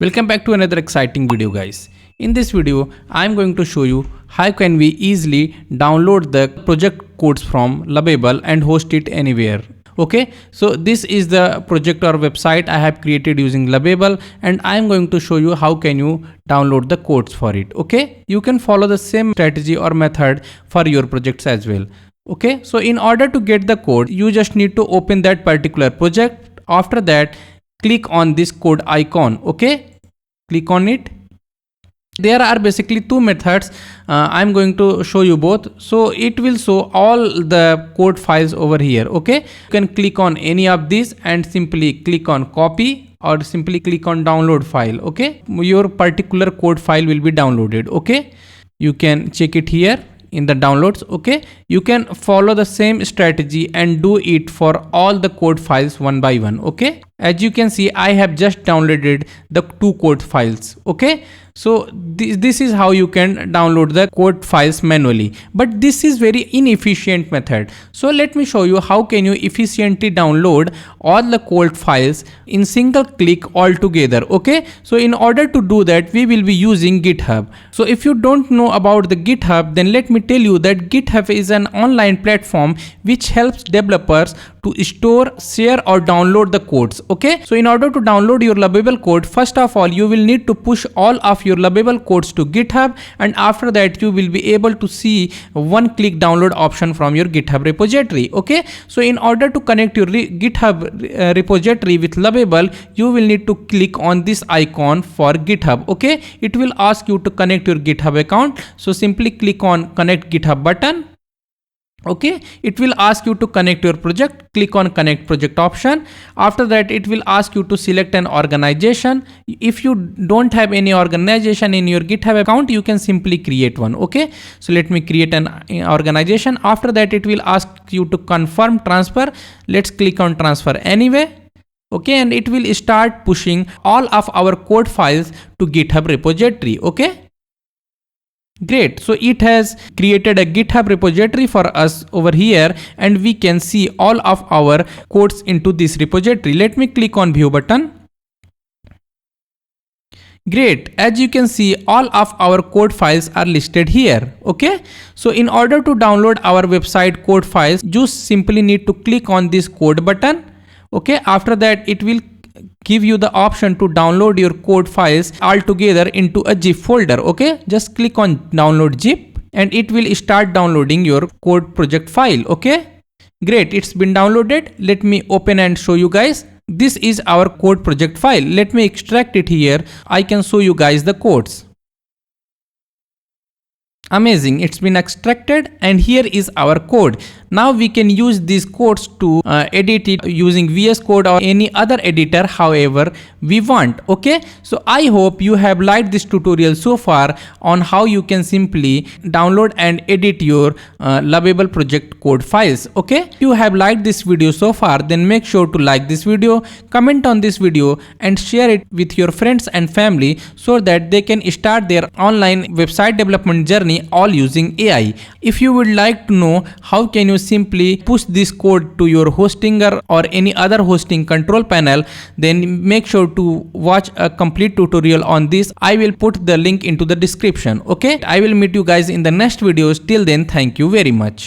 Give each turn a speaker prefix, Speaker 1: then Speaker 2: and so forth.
Speaker 1: Welcome back to another exciting video, guys. In this video, I am going to show you how can we easily download the project codes from Lovable and host it anywhere. Okay, so this is the project or website I have created using Lovable, and I am going to show you how can you download the codes for it. Okay, you can follow the same strategy or method for your projects as well. Okay, so in order to get the code, you just need to open that particular project. After that, click on this code icon. Okay, click on it. There are basically two methods. I'm going to show you both. So it will show all the code files over here. Okay, you can click on any of these and simply click on copy or simply click on download file. Okay, your particular code file will be downloaded. Okay, you can check it here in the downloads. Okay, you can follow the same strategy and do it for all the code files one by one. Okay, as you can see, I have just downloaded the two code files. Okay, so this is how you can download the code files manually, but this is very inefficient method. So let me show you how can you efficiently download all the code files in single click all together. Okay, so in order to do that, we will be using GitHub. So if you don't know about the GitHub, then let me tell you that GitHub is an online platform which helps developers to store, share or download the codes. Okay, so in order to download your Lovable code, first of all you will need to push all of your Lovable codes to GitHub, and after that you will be able to see one click download option from your GitHub repository. Okay, so in order to connect your GitHub repository with Lovable, you will need to click on this icon for GitHub. Okay, it will ask you to connect your GitHub account, so simply click on connect GitHub button. Okay, it will ask you to connect your project. Click on connect project option. After that, it will ask you to select an organization. If you don't have any organization in your GitHub account, you can simply create one. Okay, so let me create an organization. After that, it will ask you to confirm transfer. Let's click on transfer anyway. Okay, and it will start pushing all of our code files to GitHub repository. Okay, great. So it has created a GitHub repository for us over here, and we can see all of our codes into this repository. Let me click on view button. Great, as you can see, all of our code files are listed here. Okay, so in order to download our website code files, you simply need to click on this code button. Okay, after that it will give you the option to download your code files all together into a zip folder. Okay, just click on download zip and it will start downloading your code project file. Okay, great, it's been downloaded. Let me open and show you guys. This is our code project file. Let me extract it here. I can show you guys the codes. Amazing, it's been extracted and here is our code. Now we can use these codes to edit it using VS Code or any other editor however we want. Okay, so I hope you have liked this tutorial so far on how you can simply download and edit your Lovable project code files. Okay, if you have liked this video so far, then make sure to like this video, comment on this video and share it with your friends and family so that they can start their online website development journey all using AI. If you would like to know how can you simply push this code to your hostinger or any other hosting control panel, then make sure to watch a complete tutorial on this. I will put the link into the description. Okay, I will meet you guys in the next videos. Till then, thank you very much.